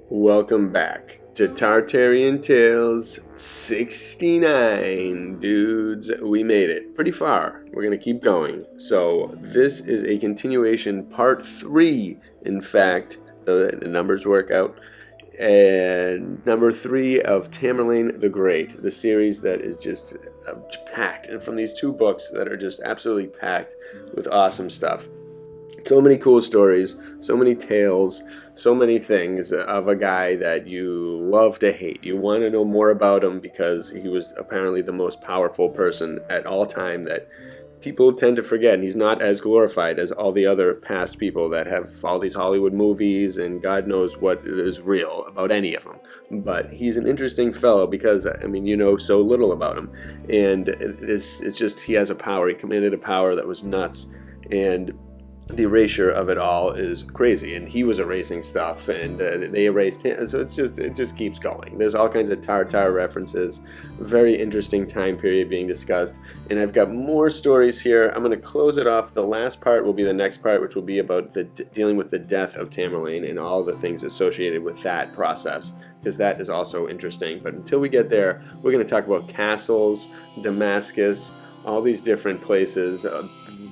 Welcome back to Tartarian Tales 69, dudes. We made it pretty far. We're going to keep going. So this is a continuation, part 3, in fact. The numbers work out. And number 3 of Tamerlane the Great, the series that is just packed, and from these 2 books that are just absolutely packed with awesome stuff. So many cool stories, so many tales, so many things of a guy that you love to hate. You want to know more about him because he was apparently the most powerful person at all time that people tend to forget. And he's not as glorified as all the other past people that have all these Hollywood movies and God knows what is real about any of them. But he's an interesting fellow because, I mean, you know so little about him. And it's just, he has a power. He commanded a power that was nuts. And the erasure of it all is crazy, and he was erasing stuff, and they erased him. So it just keeps going. There's all kinds of Tartar references. Very interesting time period being discussed, and I've got more stories here. I'm going to close it off. The last part will be the next part, which will be about dealing with the death of Tamerlane and all the things associated with that process, because that is also interesting. But until we get there, we're going to talk about castles, Damascus, all these different places,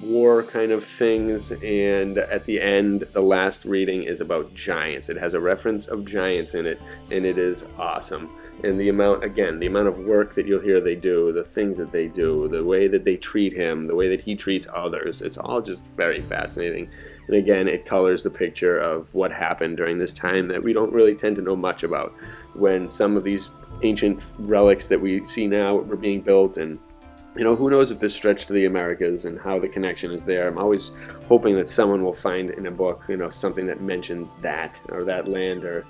war kind of things, and at the end, the last reading is about giants. It has a reference of giants in it, and it is awesome. And the amount of work that you'll hear they do, the things that they do, the way that they treat him, the way that he treats others, it's all just very fascinating. And again, it colors the picture of what happened during this time that we don't really tend to know much about, when some of these ancient relics that we see now were being built. And you know, who knows if this stretched to the Americas and how the connection is there. I'm always hoping that someone will find in a book, you know, something that mentions that or that land or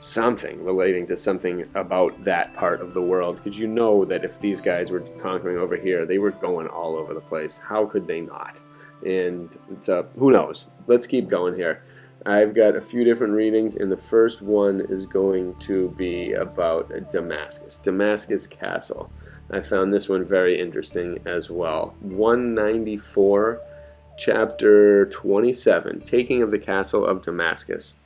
something relating to something about that part of the world. Because you know that if these guys were conquering over here, they were going all over the place. How could they not? And it's who knows? Let's keep going here. I've got a few different readings, and the first one is going to be about Damascus Castle. I found this one very interesting as well. 194, chapter 27, Taking of the Castle of Damascus.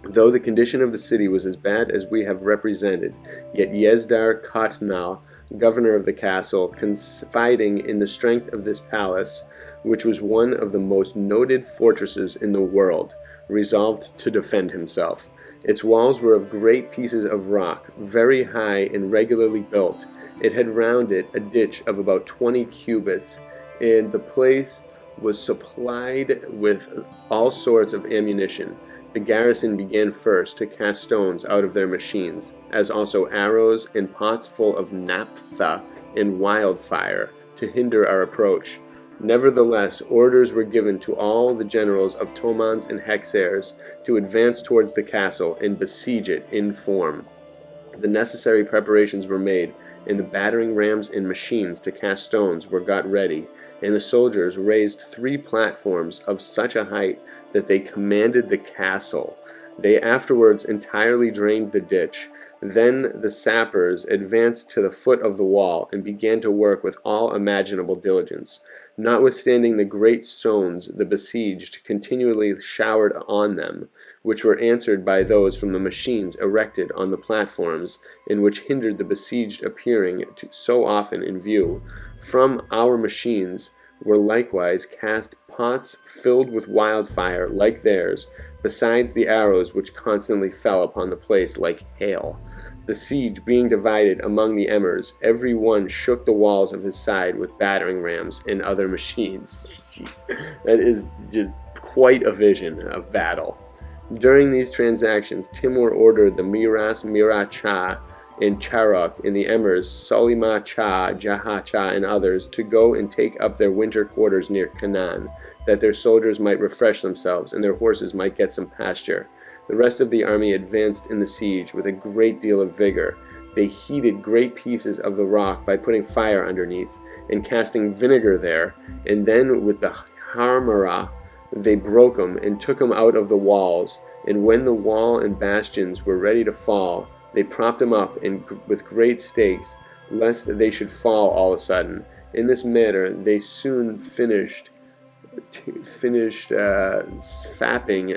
Though the condition of the city was as bad as we have represented, yet Yezdar Khatnal, governor of the castle, confiding in the strength of this palace, which was one of the most noted fortresses in the world, resolved to defend himself. Its walls were of great pieces of rock, very high and regularly built. It had round it a ditch of about 20 cubits, and the place was supplied with all sorts of ammunition. The garrison began first to cast stones out of their machines, as also arrows and pots full of naphtha and wildfire, to hinder our approach. Nevertheless, orders were given to all the generals of Tomans and Hexares to advance towards the castle and besiege it in form. The necessary preparations were made, and the battering rams and machines to cast stones were got ready, and the soldiers raised 3 platforms of such a height that they commanded the castle. They afterwards entirely drained the ditch. Then the sappers advanced to the foot of the wall and began to work with all imaginable diligence. Notwithstanding the great stones the besieged continually showered on them, which were answered by those from the machines erected on the platforms, and which hindered the besieged appearing so often in view, from our machines were likewise cast pots filled with wildfire like theirs, besides the arrows which constantly fell upon the place like hail. The siege being divided among the emirs, every one shook the walls of his side with battering rams and other machines. Jeez. That is just quite a vision of battle. During these transactions, Timur ordered the Miras Miracha and Charok and the emirs Solima Cha, Jaha Cha, and others to go and take up their winter quarters near Canaan, that their soldiers might refresh themselves and their horses might get some pasture. The rest of the army advanced in the siege with a great deal of vigor. They heated great pieces of the rock by putting fire underneath and casting vinegar there, and then with the harmara they broke them and took them out of the walls. And when the wall and bastions were ready to fall, they propped them up with great stakes, lest they should fall all of a sudden. In this manner they soon finished finished sapping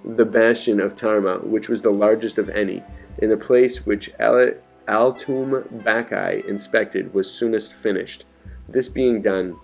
the bastion of Tarma, which was the largest of any, and the place which Altum Bacchae inspected was soonest finished. This being done,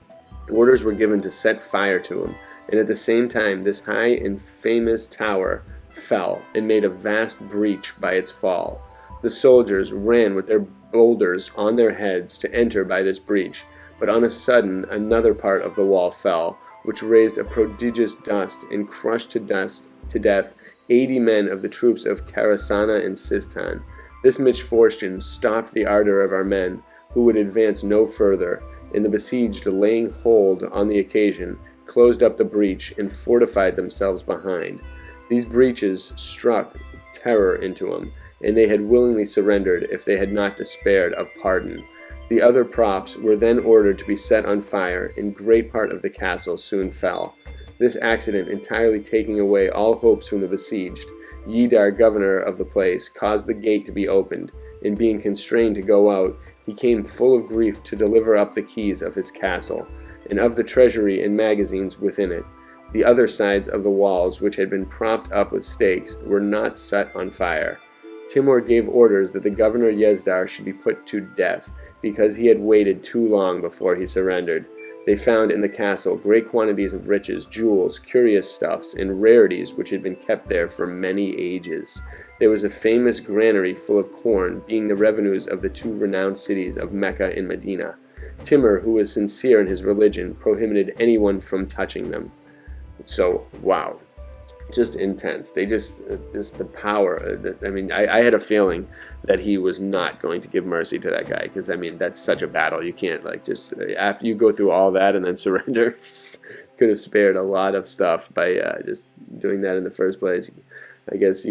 orders were given to set fire to him, and at the same time this high and famous tower fell, and made a vast breach by its fall. The soldiers ran with their boulders on their heads to enter by this breach, but on a sudden another part of the wall fell, which raised a prodigious dust, and crushed to death 80 men of the troops of Kharasana and Sistan. This misfortune stopped the ardor of our men, who would advance no further, and the besieged, laying hold on the occasion, closed up the breach and fortified themselves behind. These breaches struck terror into them, and they had willingly surrendered if they had not despaired of pardon. The other props were then ordered to be set on fire, and great part of the castle soon fell. This accident entirely taking away all hopes from the besieged, Yidar, governor of the place, caused the gate to be opened, and being constrained to go out, he came full of grief to deliver up the keys of his castle, and of the treasury and magazines within it. The other sides of the walls, which had been propped up with stakes, were not set on fire. Timur gave orders that the governor Yezdar should be put to death, because he had waited too long before he surrendered. They found in the castle great quantities of riches, jewels, curious stuffs, and rarities which had been kept there for many ages. There was a famous granary full of corn, being the revenues of the two renowned cities of Mecca and Medina. Timur, who was sincere in his religion, prohibited anyone from touching them. So, wow. Just intense. They just the power. I had a feeling that he was not going to give mercy to that guy, because that's such a battle. You can't just after you go through all that and then surrender. Could have spared a lot of stuff by just doing that in the first place. I guess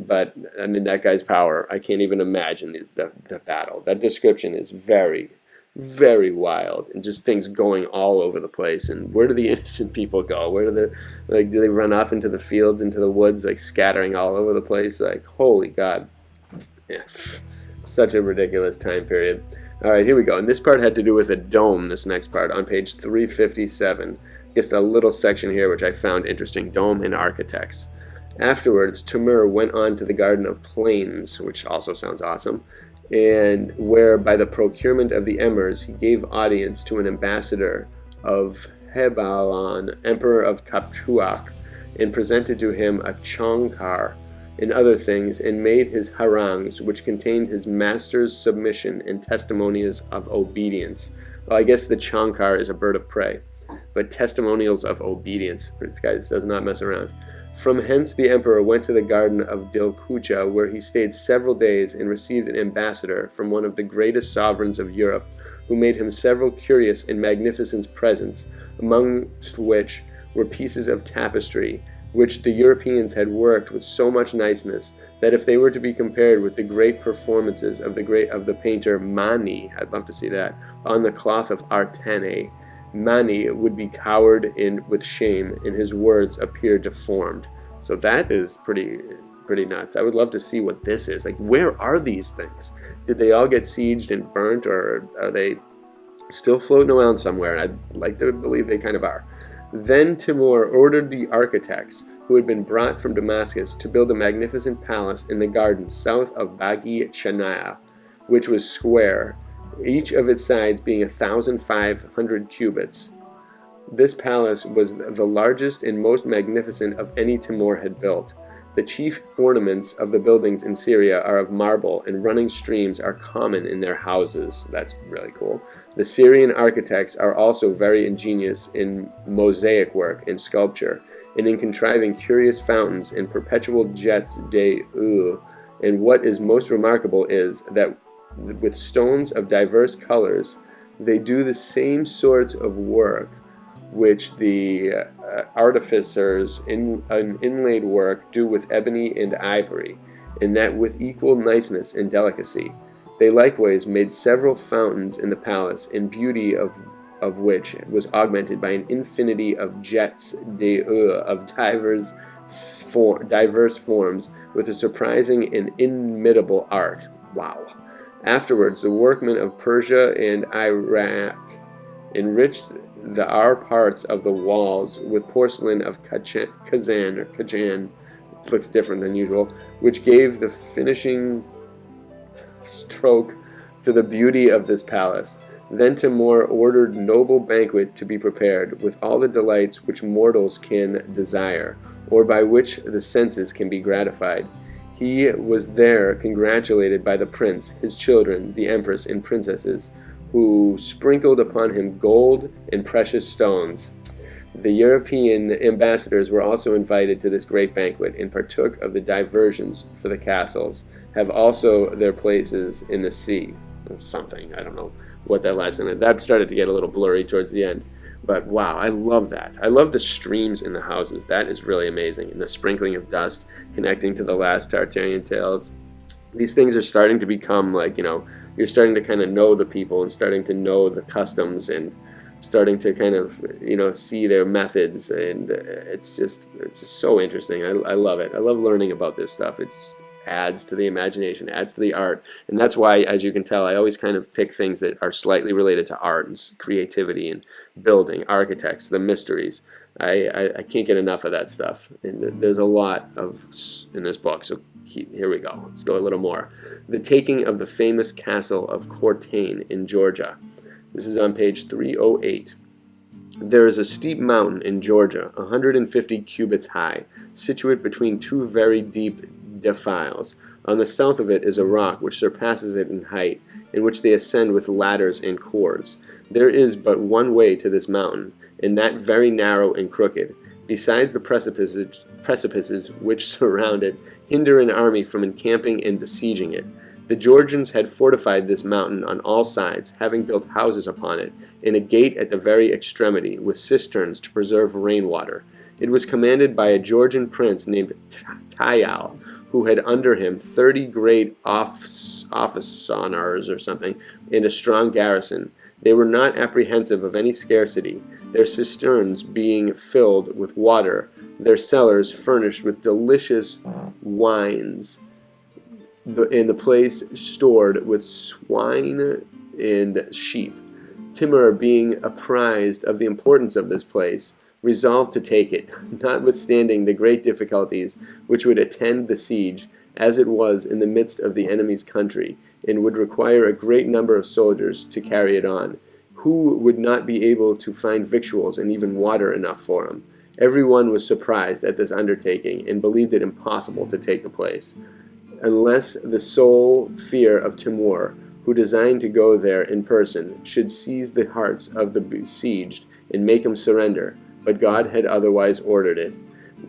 but that guy's power. I can't even imagine the battle. That description is very, very wild, and just things going all over the place. And where do the innocent people go? Where do do they run off into the fields, into the woods, scattering all over the place? Holy God. Yeah. Such a ridiculous time period. All right, here we go. And this part had to do with a dome, this next part, on page 357. Just a little section here which I found interesting. Dome and architects. Afterwards, Timur went on to the Garden of Plains, which also sounds awesome, and where by the procurement of the emirs he gave audience to an ambassador of Hebalan, emperor of Kapchuak, and presented to him a chankar and other things, and made his harangues, which contained his master's submission and testimonials of obedience. Well, I guess the chankar is a bird of prey, but testimonials of obedience. This guy does not mess around. From hence the emperor went to the garden of Dilkucha, where he stayed several days and received an ambassador from one of the greatest sovereigns of Europe, who made him several curious and magnificent presents, amongst which were pieces of tapestry, which the Europeans had worked with so much niceness that if they were to be compared with the great performances of the painter Mani, I'd love to see that, on the cloth of Artane, Mani would be cowered with shame, and his words appear deformed. So that is pretty nuts. I would love to see what this is. Where are these things? Did they all get sieged and burnt, or are they still floating around somewhere? I'd like to believe they kind of are. Then Timur ordered the architects, who had been brought from Damascus, to build a magnificent palace in the garden south of Bagi Chanaya, which was square, each of its sides being 1,500 cubits. This palace was the largest and most magnificent of any Timur had built. The chief ornaments of the buildings in Syria are of marble, and running streams are common in their houses. That's really cool. The Syrian architects are also very ingenious in mosaic work and sculpture, and in contriving curious fountains and perpetual jets d'eau. And what is most remarkable is that with stones of diverse colors, they do the same sorts of work which the artificers in inlaid work do with ebony and ivory, and that with equal niceness and delicacy. They likewise made several fountains in the palace, and beauty of which was augmented by an infinity of jets d'eau of diverse forms, with a surprising and inimitable art. Wow. Afterwards, the workmen of Persia and Iraq enriched our parts of the walls with porcelain of Kazan. It looks different than usual, which gave the finishing stroke to the beauty of this palace. Then Timur ordered noble banquet to be prepared, with all the delights which mortals can desire, or by which the senses can be gratified. He was there congratulated by the prince, his children, the empress and princesses, who sprinkled upon him gold and precious stones. The European ambassadors were also invited to this great banquet, and partook of the diversions, for the castles have also their places in the sea. Or something, I don't know what that last thing. That started to get a little blurry towards the end. But wow, I love that. I love the streams in the houses. That is really amazing. And the sprinkling of dust connecting to the last Tartarian tales. These things are starting to become like, you're starting to kind of know the people and starting to know the customs and starting to kind of, see their methods. And it's just so interesting. I love it. I love learning about this stuff. It just adds to the imagination, adds to the art. And that's why, as you can tell, I always kind of pick things that are slightly related to art and creativity and building, architects, the mysteries. I can't get enough of that stuff. And there's a lot in this book, so here we go. Let's go a little more. The taking of the famous castle of Cortain in Georgia. This is on page 308. There is a steep mountain in Georgia, 150 cubits high, situate between two very deep defiles. On the south of it is a rock which surpasses it in height, in which they ascend with ladders and cords. There is but one way to this mountain, and that very narrow and crooked. Besides, the precipices which surround it hinder an army from encamping and besieging it. The Georgians had fortified this mountain on all sides, having built houses upon it, and a gate at the very extremity, with cisterns to preserve rainwater. It was commanded by a Georgian prince named Tayal, who had under him 30 great officers or something, and a strong garrison. They were not apprehensive of any scarcity, their cisterns being filled with water, their cellars furnished with delicious wines, and the place stored with swine and sheep. Timur, being apprised of the importance of this place, resolved to take it, notwithstanding the great difficulties which would attend the siege, as it was in the midst of the enemy's country, and would require a great number of soldiers to carry it on, who would not be able to find victuals and even water enough for him. Every one was surprised at this undertaking, and believed it impossible to take the place, unless the sole fear of Timur, who designed to go there in person, should seize the hearts of the besieged and make them surrender. But God had otherwise ordered it.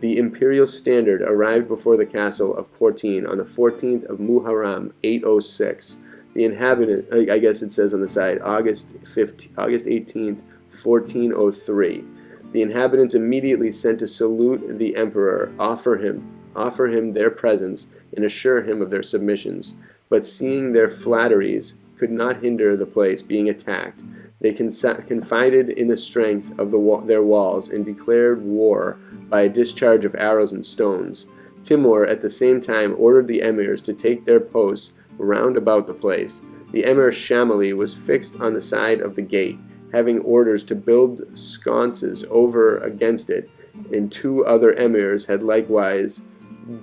The imperial standard arrived before the castle of Cortain on the 14th of Muharram, 806. The inhabitant, I guess it says on the side, August 18th, 1403. The inhabitants immediately sent to salute the emperor, offer him their presence, and assure him of their submissions. But seeing their flatteries could not hinder the place being attacked, they confided in the strength of their walls, and declared war by a discharge of arrows and stones. Timur at the same time ordered the emirs to take their posts round about the place. The emir Shamali was fixed on the side of the gate, having orders to build sconces over against it, and two other emirs had likewise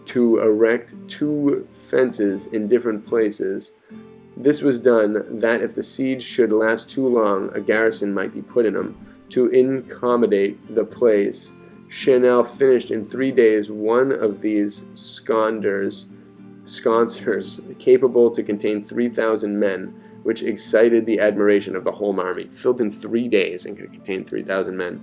to erect 2 fences in different places. This was done, that if the siege should last too long, a garrison might be put in them. To incommodate the place, Chanel finished in 3 days one of these sconcers, capable to contain 3,000 men, which excited the admiration of the whole army. Filled in 3 days and could contain 3,000 men.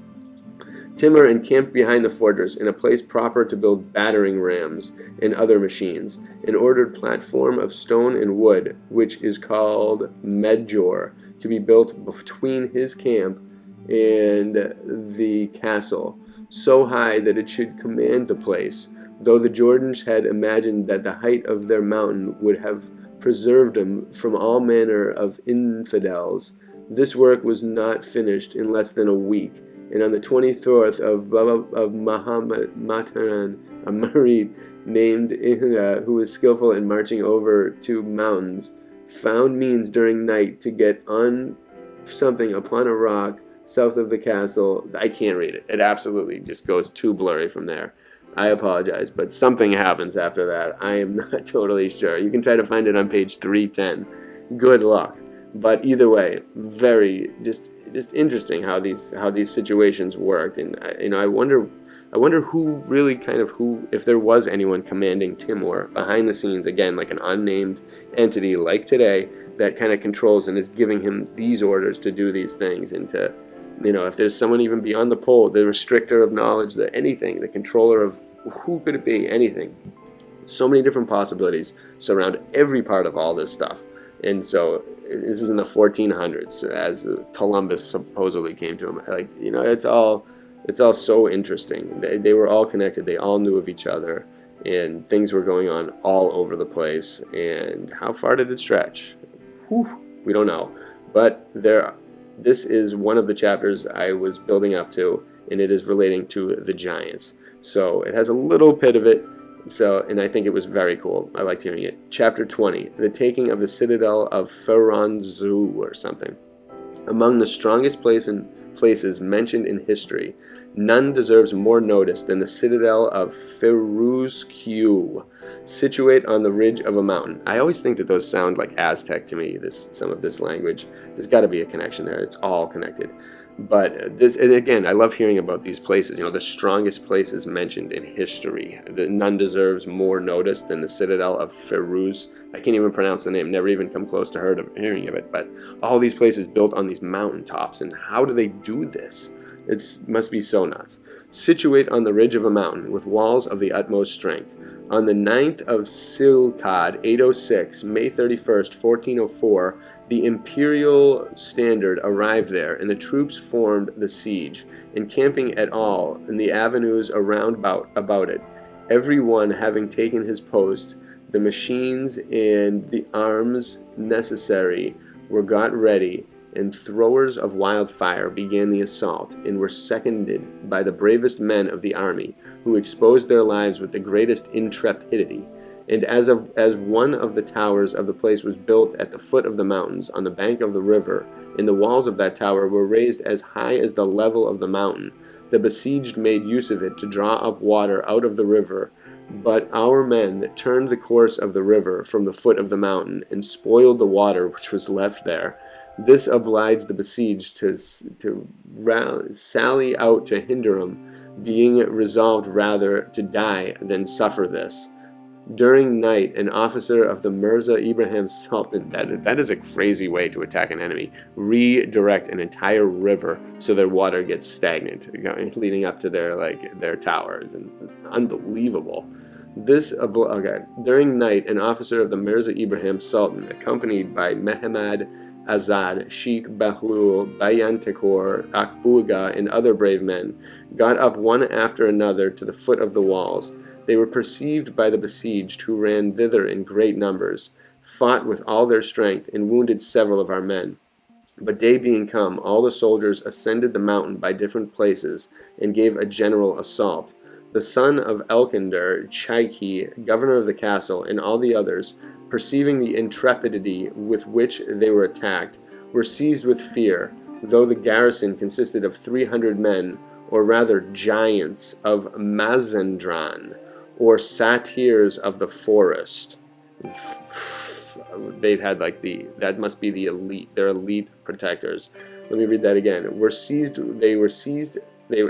Timur encamped behind the fortress in a place proper to build battering rams and other machines, and ordered platform of stone and wood, which is called Medjor, to be built between his camp and the castle, so high that it should command the place, though the Jordans had imagined that the height of their mountain would have preserved them from all manner of infidels. This work was not finished in less than a week, and on the 24th of Mataran, a Marid named Ihla, who was skillful in marching over to mountains, found means during night to get on something upon a rock south of the castle. I can't read it. It absolutely just goes too blurry from there. I apologize, but something happens after that. I am not totally sure. You can try to find it on page 310. Good luck. But either way, very just interesting how these situations worked, and I wonder who really who, if there was anyone commanding Timur behind the scenes, again, like an unnamed entity like today, that kind of controls and is giving him these orders to do these things, and to, if there's someone even beyond the pole, the restrictor of knowledge, the controller of, who could it be? Anything. So many different possibilities surround every part of all this stuff. And so this is in the 1400s, as Columbus supposedly came to him. It's all so interesting. They were all connected. They all knew of each other, and things were going on all over the place. And how far did it stretch? Whew, we don't know. But this is one of the chapters I was building up to, and it is relating to the giants. So it has a little bit of it. And I think it was very cool. I liked hearing it. Chapter 20, the taking of the citadel of Firanzu or something. Among the strongest places mentioned in history, none deserves more notice than the citadel of Firuzq, situate on the ridge of a mountain. I always think that those sound like Aztec to me, some of this language. There's got to be a connection there. It's all connected. But and again, I love hearing about these places, the strongest places mentioned in history. None deserves more notice than the citadel of Firuz. I can't even pronounce the name, never even come close to hearing of it. But all these places built on these mountaintops, and how do they do this? It must be so nuts. Situate on the ridge of a mountain, with walls of the utmost strength. On the 9th of Silkad, 806, May 31st, 1404, the imperial standard arrived there, and the troops formed the siege, encamping at all in the avenues around about it, every one having taken his post. The machines and the arms necessary were got ready, and throwers of wildfire began the assault, and were seconded by the bravest men of the army, who exposed their lives with the greatest intrepidity. And as one of the towers of the place was built at the foot of the mountains, on the bank of the river, and the walls of that tower were raised as high as the level of the mountain, the besieged made use of it to draw up water out of the river. But our men turned the course of the river from the foot of the mountain, and spoiled the water which was left there. This obliged the besieged to sally out to hinder him, being resolved rather to die than suffer this. During night, an officer of the Mirza Ibrahim Sultan, that is a crazy way to attack an enemy, redirect an entire river so their water gets stagnant, leading up to their towers, and unbelievable. During night, an officer of the Mirza Ibrahim Sultan, accompanied by Mehmed Azad, Sheikh Bahlul, Bayantakor, Akbuga, and other brave men, got up one after another to the foot of the walls. They were perceived by the besieged, who ran thither in great numbers, fought with all their strength, and wounded several of our men. But day being come, all the soldiers ascended the mountain by different places, and gave a general assault. The son of Elkander, Chaiki, governor of the castle, and all the others, perceiving the intrepidity with which they were attacked, were seized with fear, though the garrison consisted of 300 men, or rather giants of Mazandran, or satyrs of the forest. They've had that must be the elite, their elite protectors. Let me read that again.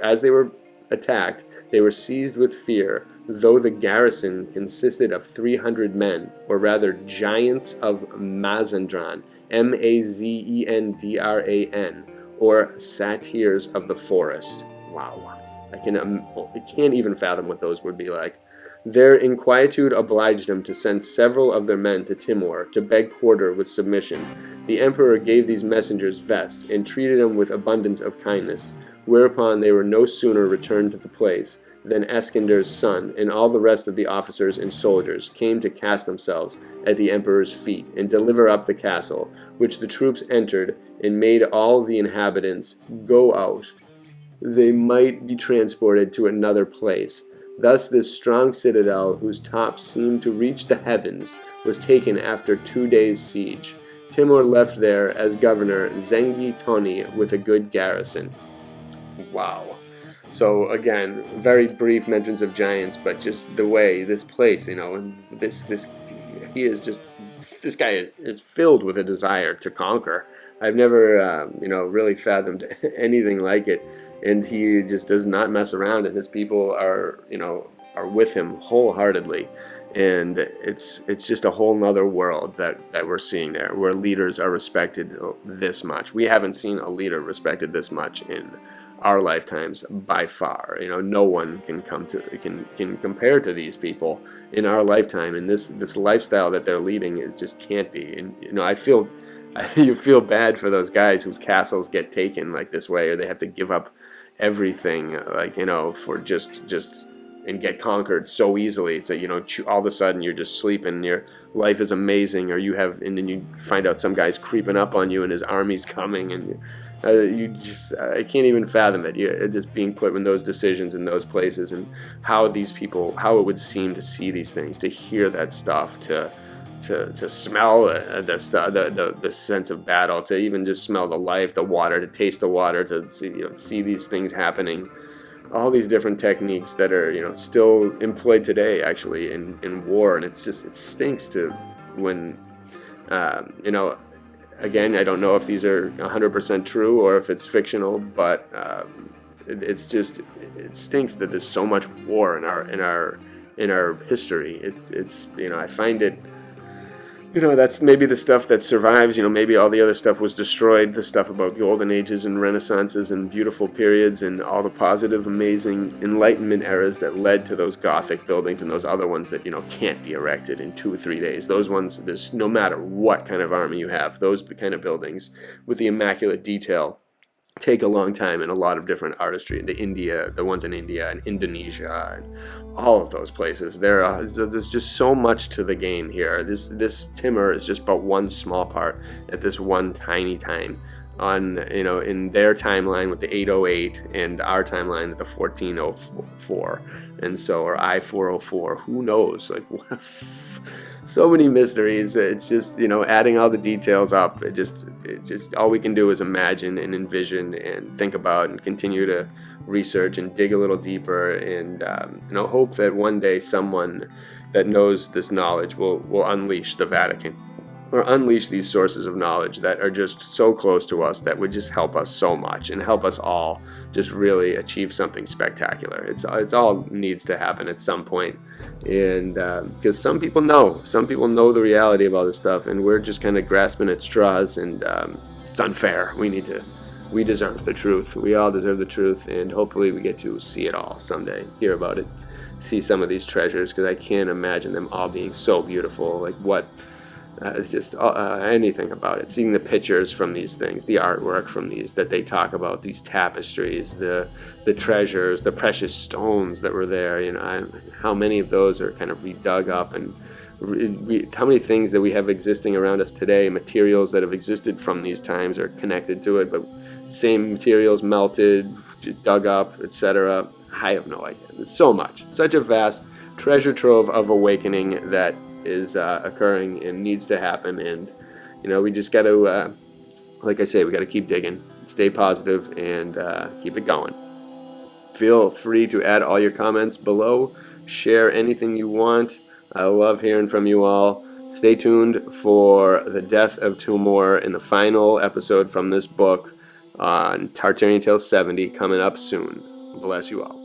As they were attacked, they were seized with fear, though the garrison consisted of 300 men, or rather giants of Mazandran, Mazendran, or satyrs of the forest. Wow. I can't even fathom what those would be like. Their inquietude obliged them to send several of their men to Timur to beg quarter with submission. The emperor gave these messengers vests, and treated them with abundance of kindness, whereupon they were no sooner returned to the place than Eskander's son and all the rest of the officers and soldiers came to cast themselves at the emperor's feet, and deliver up the castle, which the troops entered, and made all the inhabitants go out. They might be transported to another place. Thus this strong citadel, whose top seemed to reach the heavens, was taken after 2 days' siege. Timur left there as governor Zengi Toni with a good garrison. Wow. So again, very brief mentions of giants, but just the way this place, and he is just, this guy is filled with a desire to conquer. I've never, really fathomed anything like it, and he just does not mess around, and his people are with him wholeheartedly. And it's just a whole nother world that we're seeing there, where leaders are respected this much. We haven't seen a leader respected this much in our lifetimes by far. No one can can compare to these people in our lifetime, and this lifestyle that they're leading, it just can't be. And you feel bad for those guys whose castles get taken like this way, or they have to give up everything, for just and get conquered so easily. It's all of a sudden you're just sleeping, your life is amazing, and then you find out some guy's creeping up on you and his army's coming, and I can't even fathom it. Just being put in those decisions in those places, and how these people, how it would seem to see these things, to hear that stuff, to smell the sense of battle, to even just smell the life, the water, to taste the water, to see these things happening. All these different techniques that are still employed today, actually, in war. And it stinks to when again, I don't know if these are 100% true or if it's fictional, but it stinks that there's so much war in our history. I find it, that's maybe the stuff that survives. Maybe all the other stuff was destroyed, the stuff about golden ages and renaissances and beautiful periods and all the positive, amazing Enlightenment eras that led to those Gothic buildings, and those other ones that, can't be erected in 2 or 3 days. Those ones, there's no matter what kind of army you have, those kind of buildings with the immaculate detail take a long time, and a lot of different artistry. The ones in India and Indonesia and all of those places. There's just so much to the game here. This Timur is just but one small part at this one tiny time on in their timeline with the 808 and our timeline at the 1404, and so, or I-404. Who knows? Like, what? So many mysteries. It's just adding all the details up. It just all we can do is imagine and envision and think about and continue to research and dig a little deeper, and hope that one day someone that knows this knowledge will unleash the Vatican, or unleash these sources of knowledge that are just so close to us, that would just help us so much and help us all just really achieve something spectacular. It's all needs to happen at some point, and because some people know the reality of all this stuff, and we're just kind of grasping at straws, and it's unfair. We deserve the truth. We all deserve the truth, and hopefully we get to see it all someday, hear about it, see some of these treasures, because I can't imagine them all being so beautiful. Like, what? It's just anything about it. Seeing the pictures from these things, the artwork from these that they talk about, these tapestries, the treasures, the precious stones that were there. How many of those are kind of redug up, and how many things that we have existing around us today, materials that have existed from these times, are connected to it, but same materials melted, dug up, etc. I have no idea. There's so much, such a vast treasure trove of awakening that is occurring and needs to happen, and we just got to like I say, we got to keep digging, stay positive, and keep it going. Feel free to add all your comments below, share anything you want. I love hearing from you all. Stay tuned for the Death of Timur in the final episode from this book on Tartarian Tale 70 coming up soon. Bless you all.